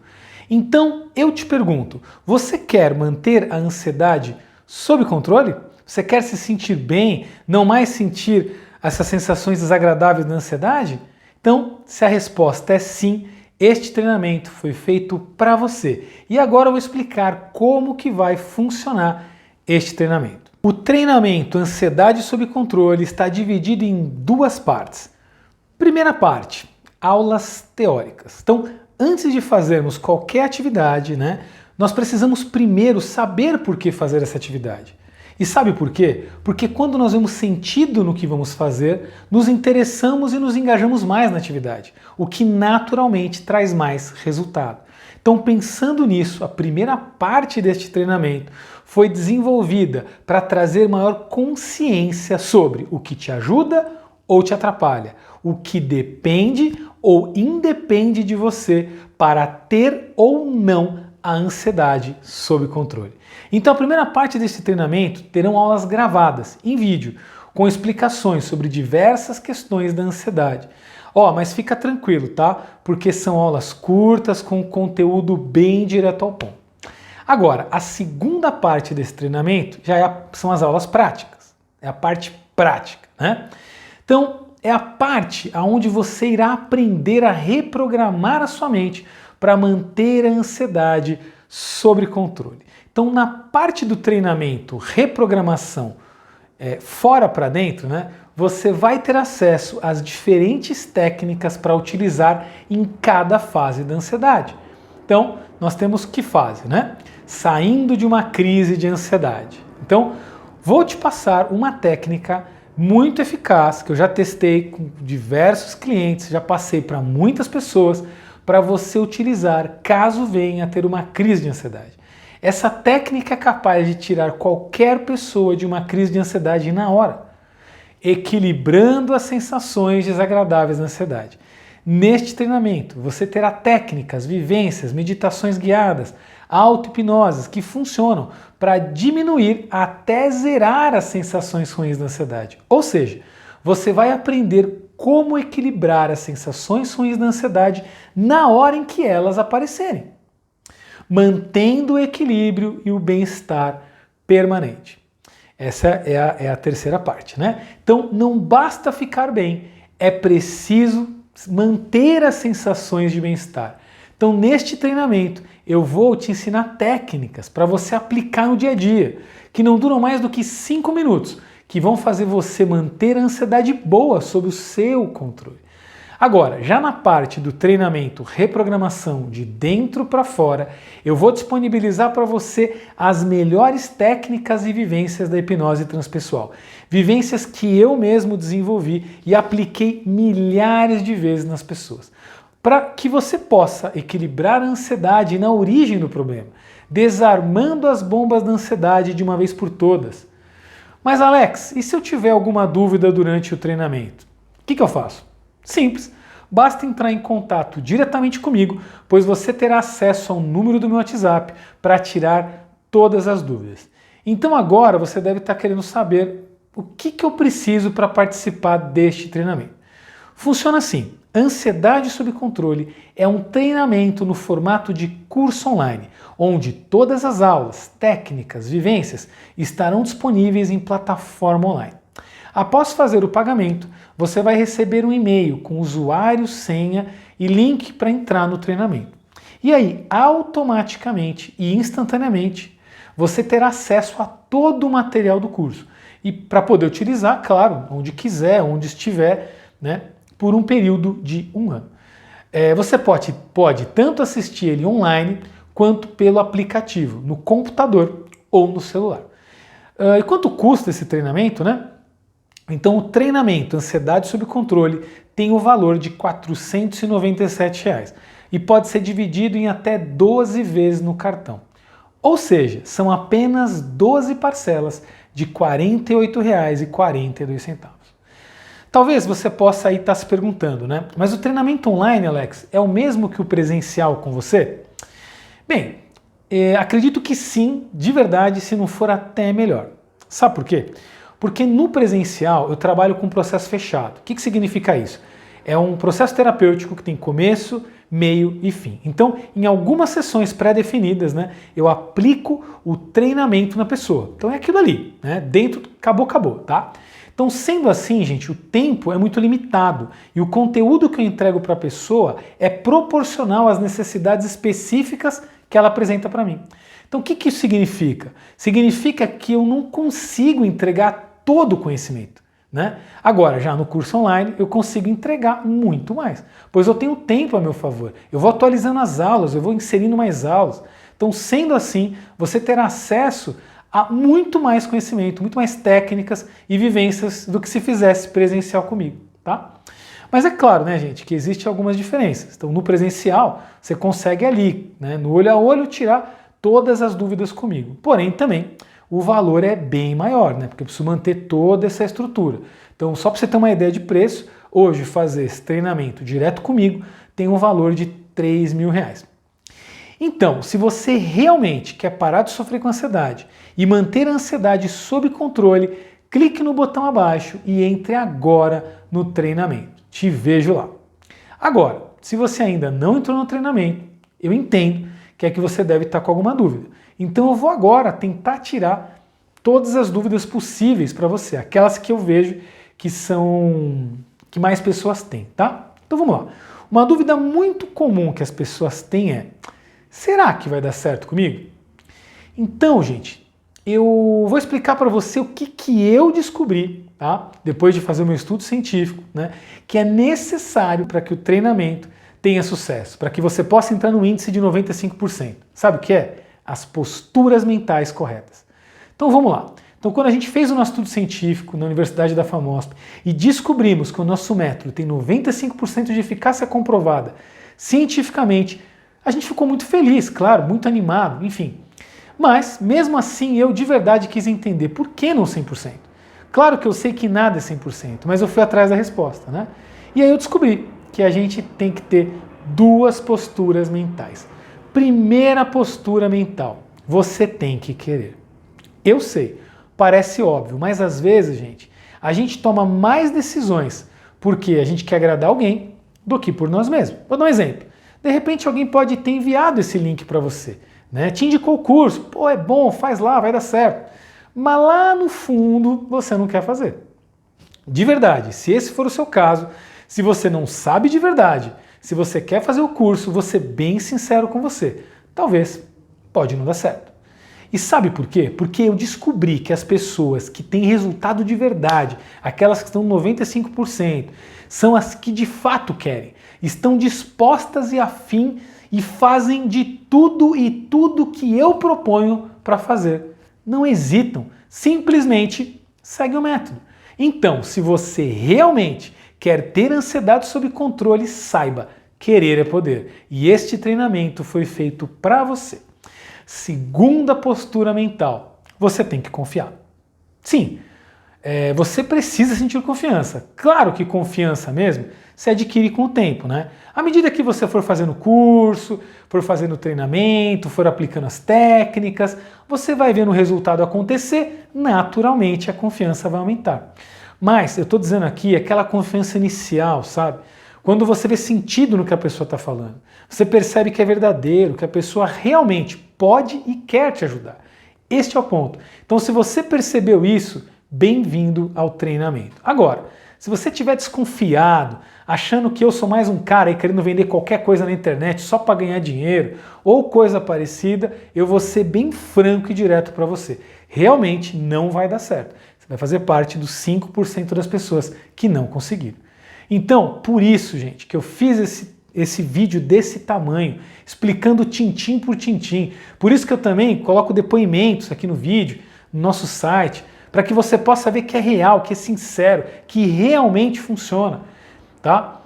Então, eu te pergunto, você quer manter a ansiedade sob controle? Você quer se sentir bem, não mais sentir essas sensações desagradáveis da ansiedade? Então, se a resposta é sim, este treinamento foi feito para você. E agora eu vou explicar como que vai funcionar este treinamento. O treinamento Ansiedade sob Controle está dividido em duas partes. Primeira parte, aulas teóricas. Então, antes de fazermos qualquer atividade, nós precisamos primeiro saber por que fazer essa atividade. E sabe por quê? Porque quando nós vemos sentido no que vamos fazer, nos interessamos e nos engajamos mais na atividade, o que naturalmente traz mais resultado. Então, pensando nisso, a primeira parte deste treinamento foi desenvolvida para trazer maior consciência sobre o que te ajuda ou te atrapalha, o que depende ou independe de você para ter ou não a ansiedade sob controle. Então a primeira parte desse treinamento terão aulas gravadas em vídeo, com explicações sobre diversas questões da ansiedade. Mas fica tranquilo, tá? Porque são aulas curtas com conteúdo bem direto ao ponto. Agora, a segunda parte desse treinamento são as aulas práticas. É a parte prática, né? Então, é a parte onde você irá aprender a reprogramar a sua mente para manter a ansiedade sob controle. Então, na parte do treinamento reprogramação fora para dentro, você vai ter acesso às diferentes técnicas para utilizar em cada fase da ansiedade. Então, nós temos que fase, saindo de uma crise de ansiedade. Então, vou te passar uma técnica muito eficaz que eu já testei com diversos clientes, já passei para muitas pessoas, para você utilizar caso venha a ter uma crise de ansiedade. Essa técnica é capaz de tirar qualquer pessoa de uma crise de ansiedade na hora, equilibrando as sensações desagradáveis da ansiedade. Neste treinamento, você terá técnicas, vivências, meditações guiadas, auto-hipnoses que funcionam para diminuir até zerar as sensações ruins da ansiedade. Ou seja, você vai aprender como equilibrar as sensações ruins da ansiedade na hora em que elas aparecerem, mantendo o equilíbrio e o bem-estar permanente. Essa é a terceira parte, Então, não basta ficar bem, é preciso manter as sensações de bem-estar. Então, neste treinamento, eu vou te ensinar técnicas para você aplicar no dia a dia, que não duram mais do que 5 minutos, que vão fazer você manter a ansiedade boa sob o seu controle. Agora, já na parte do treinamento reprogramação de dentro para fora, eu vou disponibilizar para você as melhores técnicas e vivências da hipnose transpessoal. Vivências que eu mesmo desenvolvi e apliquei milhares de vezes nas pessoas. Para que você possa equilibrar a ansiedade na origem do problema, desarmando as bombas da ansiedade de uma vez por todas. Mas Alex, e se eu tiver alguma dúvida durante o treinamento? O que eu faço? Simples, basta entrar em contato diretamente comigo, pois você terá acesso ao número do meu WhatsApp para tirar todas as dúvidas. Então agora você deve estar querendo saber o que eu preciso para participar deste treinamento. Funciona assim, Ansiedade sob Controle é um treinamento no formato de curso online, onde todas as aulas, técnicas, vivências estarão disponíveis em plataforma online. Após fazer o pagamento, você vai receber um e-mail com usuário, senha e link para entrar no treinamento. E aí, automaticamente e instantaneamente, você terá acesso a todo o material do curso. E para poder utilizar, claro, onde quiser, onde estiver, por um período de 1 ano. Você pode tanto assistir ele online, quanto pelo aplicativo, no computador ou no celular. E quanto custa esse treinamento, Então o treinamento Ansiedade sob Controle tem o valor de R$ 497 e pode ser dividido em até 12 vezes no cartão. Ou seja, são apenas 12 parcelas de R$ 48,42. Talvez você possa aí estar se perguntando, né? Mas o treinamento online, Alex, é o mesmo que o presencial com você? Bem, acredito que sim, de verdade, se não for até melhor. Sabe por quê? Porque no presencial eu trabalho com processo fechado. O que significa isso? É um processo terapêutico que tem começo, meio e fim. Então, em algumas sessões pré-definidas, né, eu aplico o treinamento na pessoa. Então é aquilo ali, né? Dentro, acabou, tá? Então, sendo assim, gente, o tempo é muito limitado e o conteúdo que eu entrego para a pessoa é proporcional às necessidades específicas que ela apresenta para mim. Então, o que isso significa? Significa que eu não consigo entregar todo o conhecimento, né? Agora, já no curso online, eu consigo entregar muito mais, pois eu tenho tempo a meu favor. Eu vou atualizando as aulas, eu vou inserindo mais aulas. Então, sendo assim, você terá acesso a muito mais conhecimento, muito mais técnicas e vivências do que se fizesse presencial comigo, tá? Mas é claro, né, gente, que existem algumas diferenças. Então, no presencial, você consegue ali, né, no olho a olho, tirar todas as dúvidas comigo. Porém, também, o valor é bem maior, né, porque eu preciso manter toda essa estrutura. Então, só para você ter uma ideia de preço, hoje fazer esse treinamento direto comigo tem um valor de R$3.000. Então, se você realmente quer parar de sofrer com ansiedade e manter a ansiedade sob controle, clique no botão abaixo e entre agora no treinamento. Te vejo lá. Agora, se você ainda não entrou no treinamento, eu entendo que é que você deve estar com alguma dúvida. Então eu vou agora tentar tirar todas as dúvidas possíveis para você, aquelas que eu vejo que mais pessoas têm, tá? Então vamos lá. Uma dúvida muito comum que as pessoas têm é: será que vai dar certo comigo? Então, gente, eu vou explicar para você o que eu descobri, tá? Depois de fazer o meu estudo científico, né? Que é necessário para que o treinamento tenha sucesso, para que você possa entrar no índice de 95%. Sabe o que é? As posturas mentais corretas. Então vamos lá. Então quando a gente fez o nosso estudo científico na Universidade da FAMOSP e descobrimos que o nosso método tem 95% de eficácia comprovada cientificamente, a gente ficou muito feliz, claro, muito animado, enfim. Mas, mesmo assim, eu de verdade quis entender por que não 100%. Claro que eu sei que nada é 100%, mas eu fui atrás da resposta, né? E aí eu descobri que a gente tem que ter duas posturas mentais. Primeira postura mental, você tem que querer. Eu sei, parece óbvio, mas às vezes, gente, a gente toma mais decisões porque a gente quer agradar alguém do que por nós mesmos. Vou dar um exemplo. De repente alguém pode ter enviado esse link para você, né? Te indicou o curso, pô, é bom, faz lá, vai dar certo. Mas lá no fundo você não quer fazer. De verdade, se esse for o seu caso, se você não sabe de verdade, se você quer fazer o curso, vou ser bem sincero com você. Talvez pode não dar certo. E sabe por quê? Porque eu descobri que as pessoas que têm resultado de verdade, aquelas que estão 95%, são as que de fato querem, estão dispostas e afim e fazem de tudo e tudo que eu proponho para fazer. Não hesitam, simplesmente seguem o método. Então, se você realmente quer ter ansiedade sob controle, saiba, querer é poder. E este treinamento foi feito para você. Segunda postura mental, você tem que confiar. Sim, você precisa sentir confiança. Claro que confiança mesmo se adquire com o tempo, né? À medida que você for fazendo curso, for fazendo treinamento, for aplicando as técnicas, você vai vendo o resultado acontecer, naturalmente a confiança vai aumentar. Mas eu estou dizendo aqui aquela confiança inicial, sabe? Quando você vê sentido no que a pessoa está falando, você percebe que é verdadeiro, que a pessoa realmente pode e quer te ajudar. Este é o ponto. Então, se você percebeu isso, bem-vindo ao treinamento. Agora, se você estiver desconfiado, achando que eu sou mais um cara aí querendo vender qualquer coisa na internet só para ganhar dinheiro ou coisa parecida, eu vou ser bem franco e direto para você. Realmente não vai dar certo. Você vai fazer parte dos 5% das pessoas que não conseguiram. Então, por isso, gente, que eu fiz esse vídeo desse tamanho, explicando tintim por tintim. Por isso que eu também coloco depoimentos aqui no vídeo, no nosso site, para que você possa ver que é real, que é sincero, que realmente funciona, tá?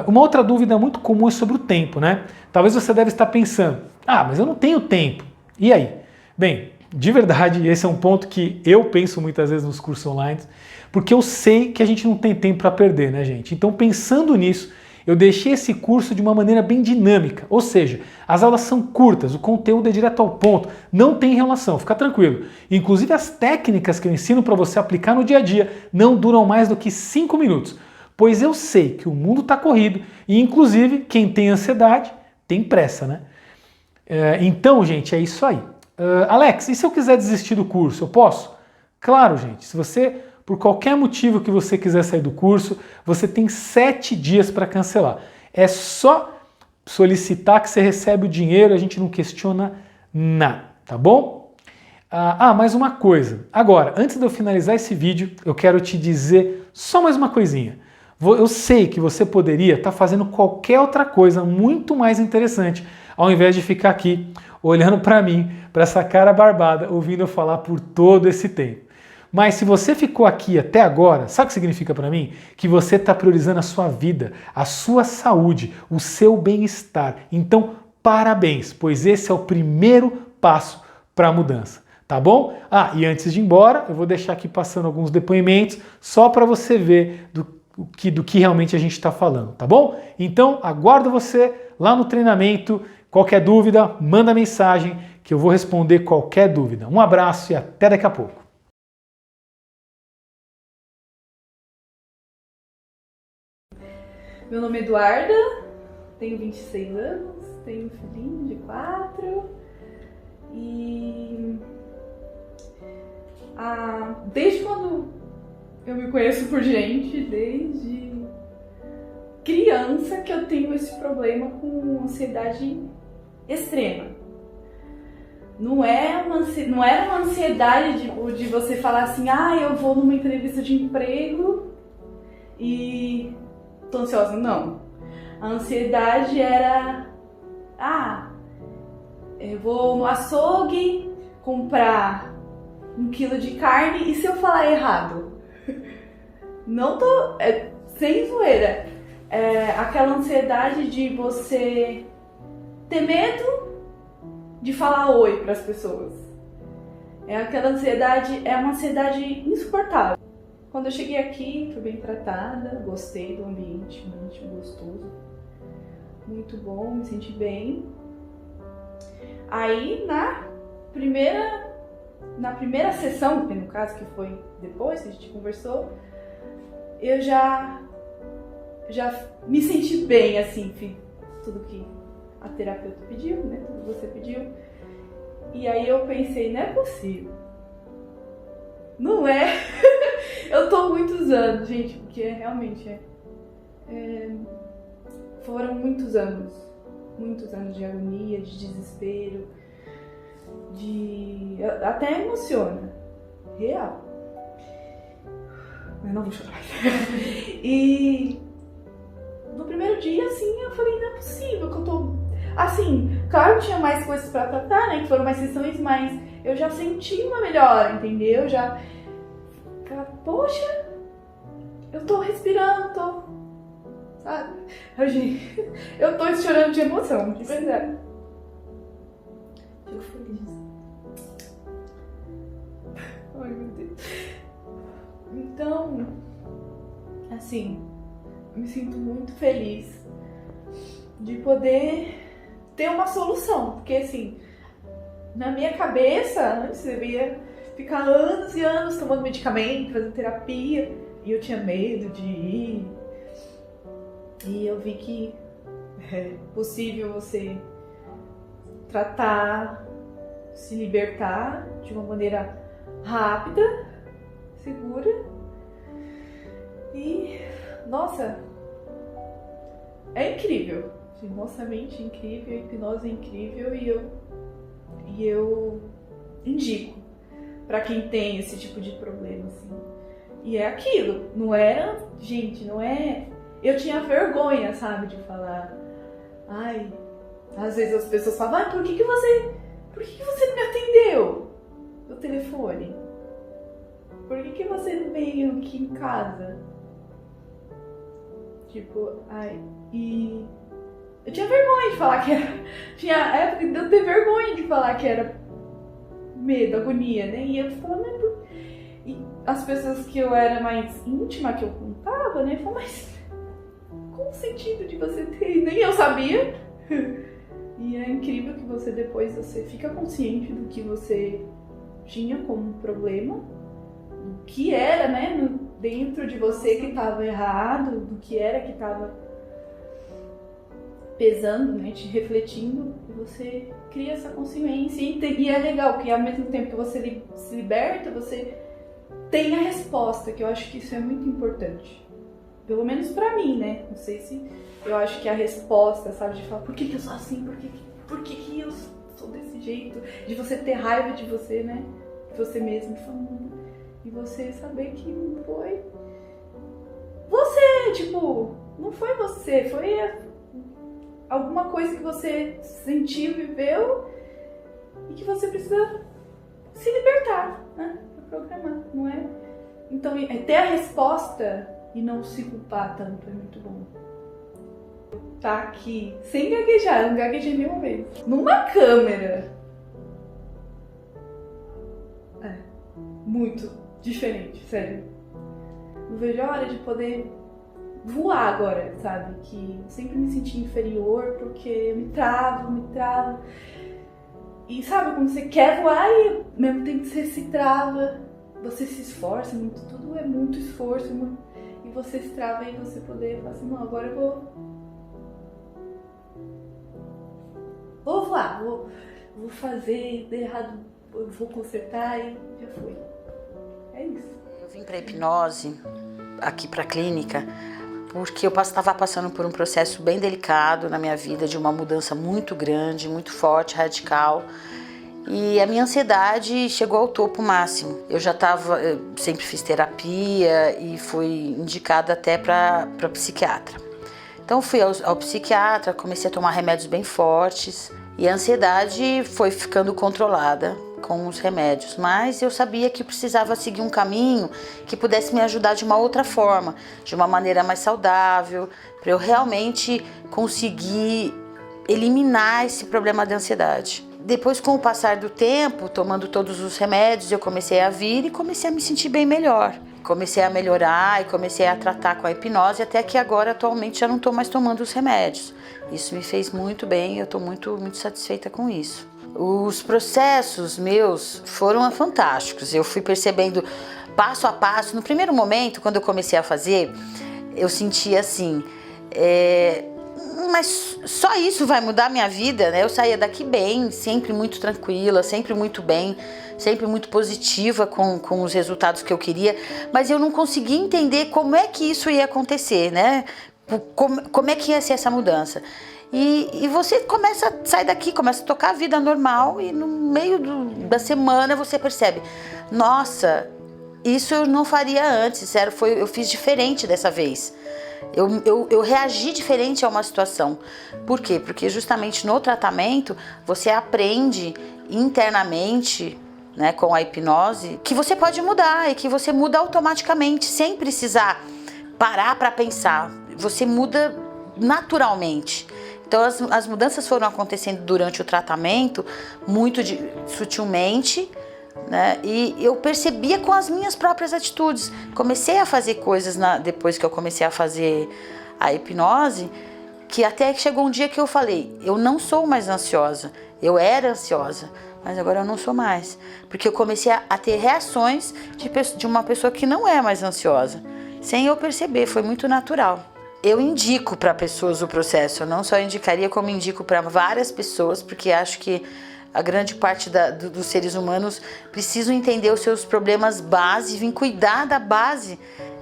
Uma outra dúvida muito comum é sobre o tempo, né? Talvez você deve estar pensando, mas eu não tenho tempo. E aí? Bem, de verdade, esse é um ponto que eu penso muitas vezes nos cursos online, porque eu sei que a gente não tem tempo para perder, né, gente? Então, pensando nisso, eu deixei esse curso de uma maneira bem dinâmica, ou seja, as aulas são curtas, o conteúdo é direto ao ponto, não tem enrolação, fica tranquilo. Inclusive as técnicas que eu ensino para você aplicar no dia a dia não duram mais do que 5 minutos, pois eu sei que o mundo está corrido e inclusive quem tem ansiedade tem pressa, né? Então, gente, é isso aí. Alex, e se eu quiser desistir do curso, eu posso? Claro, gente, se você, por qualquer motivo que você quiser sair do curso, você tem 7 dias para cancelar. É só solicitar que você recebe o dinheiro, a gente não questiona nada, tá bom? Mais uma coisa. Agora, antes de eu finalizar esse vídeo, eu quero te dizer só mais uma coisinha. Eu sei que você poderia estar fazendo qualquer outra coisa muito mais interessante, ao invés de ficar aqui olhando para mim, para essa cara barbada, ouvindo eu falar por todo esse tempo. Mas se você ficou aqui até agora, sabe o que significa para mim? Que você está priorizando a sua vida, a sua saúde, o seu bem-estar. Então, parabéns, pois esse é o primeiro passo para a mudança. Tá bom? E antes de ir embora, eu vou deixar aqui passando alguns depoimentos, só para você ver do que realmente a gente está falando, tá bom? Então, aguardo você lá no treinamento. Qualquer dúvida, manda mensagem que eu vou responder qualquer dúvida. Um abraço e até daqui a pouco. Meu nome é Eduarda, tenho 26 anos, tenho um filhinho de 4 e desde quando eu me conheço por gente, desde criança que eu tenho esse problema com ansiedade extrema. Não era uma ansiedade de você falar assim, eu vou numa entrevista de emprego e tô ansiosa. Não. A ansiedade era, eu vou no açougue comprar 1 quilo de carne e se eu falar errado? Não tô... sem zoeira. Aquela ansiedade de você ter medo de falar oi para as pessoas. É uma ansiedade insuportável. Quando eu cheguei aqui, fui bem tratada, gostei do ambiente, muito gostoso, muito bom, me senti bem. Aí na primeira sessão, no caso que foi depois que a gente conversou, eu já me senti bem, assim, tudo que a terapeuta pediu, né? Tudo que você pediu. E aí eu pensei, não é possível. Não é. Eu tô muitos anos, gente, porque realmente foram muitos anos de agonia, de desespero, até emociona, real. Mas não vou chorar. E no primeiro dia, assim, eu falei, não é possível que eu tô... Assim, claro que tinha mais coisas pra tratar, né, que foram mais sessões, mas eu já senti uma melhora, entendeu? Poxa, eu tô respirando, sabe? Eu tô chorando de emoção, de verdade. Fico feliz. Ai, meu Deus. Então, assim, me sinto muito feliz de poder ter uma solução, porque assim, na minha cabeça, antes eu ia ficar anos e anos tomando medicamento, fazendo terapia, e eu tinha medo de ir. E eu vi que é possível você tratar, se libertar de uma maneira rápida, segura. E, nossa, é incrível. Nossa mente é incrível, a hipnose é incrível e eu indico pra quem tem esse tipo de problema, assim. E é aquilo, não era, gente, não é... Eu tinha vergonha, sabe, de falar. Às vezes as pessoas falam, por que você não me atendeu no telefone? meio que em casa. Tipo, ai, e eu tinha vergonha de falar que era. Tinha época de eu ter vergonha de falar que era medo, agonia, né? E eu falava, e as pessoas que eu era mais íntima, que eu contava, né? Falavam, mas qual o sentido de você ter? Nem eu sabia. E é incrível que depois você fica consciente do que você tinha como problema, do que era, né? Dentro de você que estava errado, do que era que estava pesando, né, te refletindo, e você cria essa consciência. E é legal, porque ao mesmo tempo que você se liberta, você tem a resposta, que eu acho que isso é muito importante. Pelo menos pra mim, né? Não sei se eu acho que a resposta, sabe, de falar, por que eu sou assim, por que eu sou desse jeito, de você ter raiva de você, né? De você mesmo falando. E você saber que não foi você, tipo, não foi você, foi alguma coisa que você sentiu, viveu e que você precisa se libertar, né? Pra programar, não é? Então, ter a resposta e não se culpar tanto é muito bom. Tá aqui, sem gaguejar, eu não gaguejei nenhuma vez. Numa câmera. É, muito diferente, sério. Não vejo a hora de poder voar agora, sabe? Que eu sempre me senti inferior porque eu me travo. E sabe, quando você quer voar e ao mesmo tempo você se trava, você se esforça muito, tudo é muito esforço, e você se trava e você poder falar assim, não, agora eu vou voar, vou fazer de errado, eu vou consertar e já foi. É isso. Eu vim para hipnose, aqui para a clínica, porque eu estava passando por um processo bem delicado na minha vida, de uma mudança muito grande, muito forte, radical. E a minha ansiedade chegou ao topo máximo. Eu sempre fiz terapia e fui indicada até para psiquiatra. Então fui ao psiquiatra, comecei a tomar remédios bem fortes e a ansiedade foi ficando controlada com os remédios, mas eu sabia que precisava seguir um caminho que pudesse me ajudar de uma outra forma, de uma maneira mais saudável, para eu realmente conseguir eliminar esse problema da ansiedade. Depois, com o passar do tempo, tomando todos os remédios, eu comecei a vir e comecei a me sentir bem melhor. Comecei a melhorar e comecei a tratar com a hipnose, até que agora, atualmente, já não estou mais tomando os remédios. Isso me fez muito bem e eu estou muito satisfeita com isso. Os processos meus foram fantásticos. Eu fui percebendo passo a passo. No primeiro momento, quando eu comecei a fazer, eu sentia assim, mas só isso vai mudar a minha vida, né? Eu saía daqui bem, sempre muito tranquila, sempre muito bem, sempre muito positiva com os resultados que eu queria, mas eu não conseguia entender como é que isso ia acontecer, né? Como é que ia ser essa mudança. E você sai daqui, começa a tocar a vida normal e no meio da semana você percebe, nossa, isso eu não faria antes, eu fiz diferente dessa vez. Eu reagi diferente a uma situação. Por quê? Porque justamente no tratamento você aprende internamente, né, com a hipnose, que você pode mudar e que você muda automaticamente, sem precisar parar para pensar. Você muda naturalmente. Então as mudanças foram acontecendo durante o tratamento, muito sutilmente, né? E eu percebia com as minhas próprias atitudes. Comecei a fazer coisas depois que eu comecei a fazer a hipnose, que até que chegou um dia que eu falei, eu não sou mais ansiosa. Eu era ansiosa, mas agora eu não sou mais. Porque eu comecei a ter reações de uma pessoa que não é mais ansiosa, sem eu perceber, foi muito natural. Eu indico para pessoas o processo, eu não só indicaria, como indico para várias pessoas, porque acho que a grande parte dos seres humanos precisam entender os seus problemas base, vir cuidar da base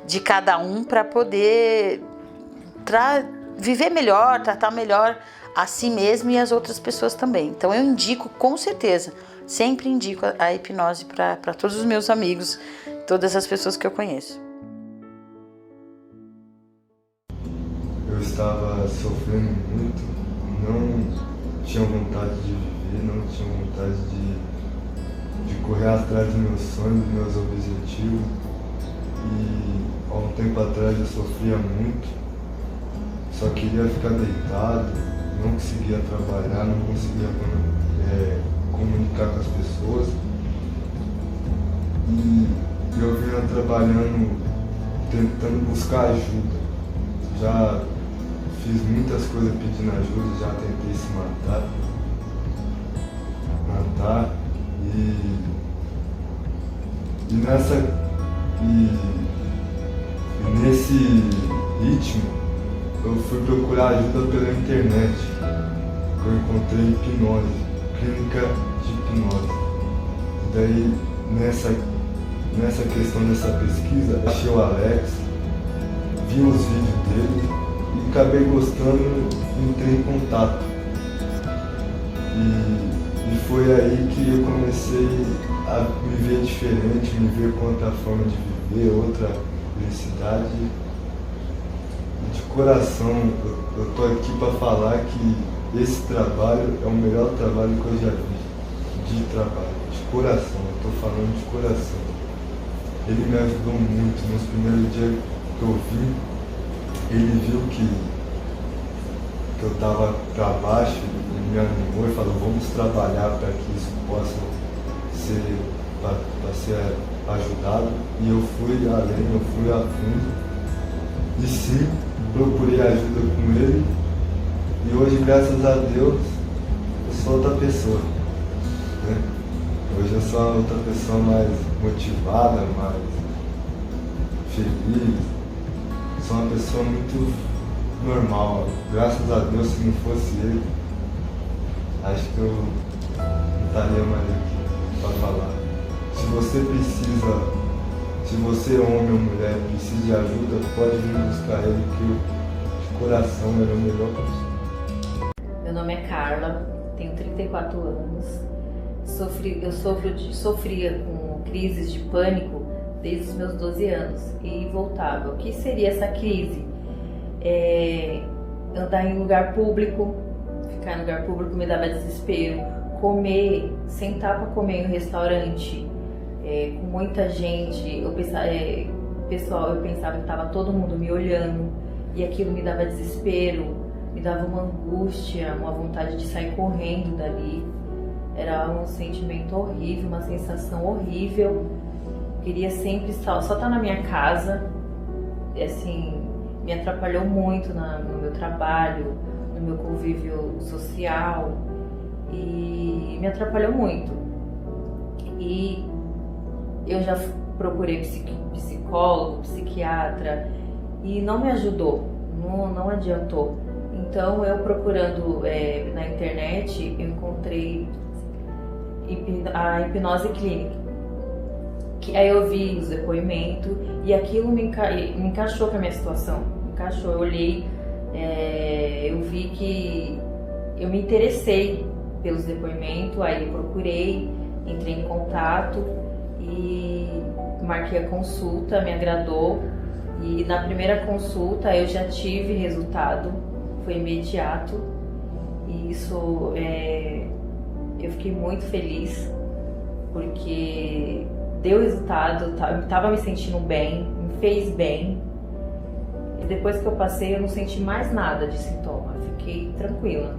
de cada um para poder viver melhor, tratar melhor a si mesmo e as outras pessoas também. Então eu indico com certeza, sempre indico a hipnose para todos os meus amigos, todas as pessoas que eu conheço. Eu estava sofrendo muito, não tinha vontade de viver, não tinha vontade de correr atrás dos meus sonhos, dos meus objetivos. E há um tempo atrás eu sofria muito, só queria ficar deitado, não conseguia trabalhar, não conseguia comunicar com as pessoas. E eu vinha trabalhando, tentando buscar ajuda. Já fiz muitas coisas pedindo ajuda, já tentei se matar. E nesse ritmo eu fui procurar ajuda pela internet. Eu encontrei hipnose, clínica de hipnose. E daí nessa questão dessa pesquisa, achei o Alex, vi os vídeos dele e acabei gostando e entrei em contato. E foi aí que eu comecei a me ver diferente, me ver com outra forma de viver, outra felicidade. E de coração, eu tô aqui para falar que esse trabalho é o melhor trabalho que eu já vi, de trabalho, de coração, eu tô falando de coração. Ele me ajudou muito, nos primeiros dias que eu vim, ele viu que eu estava para baixo, ele me animou e falou, vamos trabalhar para que isso possa ser, para ser ajudado. E eu fui além, eu fui a fundo. E sim, procurei ajuda com ele. E hoje, graças a Deus, eu sou outra pessoa, né? Hoje eu sou uma outra pessoa mais motivada, mais feliz. Sou uma pessoa muito normal. Graças a Deus, se não fosse ele, acho que eu não estaria mais aqui para falar. Se você precisa, se você é homem ou mulher, precisa de ajuda, pode vir buscar ele, que de coração ele é o melhor para você. Meu nome é Carla, tenho 34 anos. Sofria com crises de pânico desde os meus 12 anos e voltava. O que seria essa crise? Andar em lugar público, ficar em lugar público me dava desespero. Comer, sentar para comer em um restaurante com muita gente, eu pensava que estava todo mundo me olhando e aquilo me dava desespero, me dava uma angústia, uma vontade de sair correndo dali. Era um sentimento horrível, uma sensação horrível. Queria sempre só estar na minha casa. Assim, me atrapalhou muito no meu trabalho, no meu convívio social e me atrapalhou muito. E eu já procurei psicólogo, psiquiatra e não me ajudou, não adiantou. Então eu procurando na internet, eu encontrei a hipnose clínica. Aí eu vi os depoimentos e aquilo me encaixou com a minha situação. Encaixou, eu olhei, eu vi que eu me interessei pelos depoimentos, aí eu procurei, entrei em contato e marquei a consulta, me agradou. E na primeira consulta eu já tive resultado, foi imediato. E isso eu fiquei muito feliz, porque deu resultado, eu estava me sentindo bem, me fez bem. E depois que eu passei, eu não senti mais nada de sintoma, fiquei tranquila.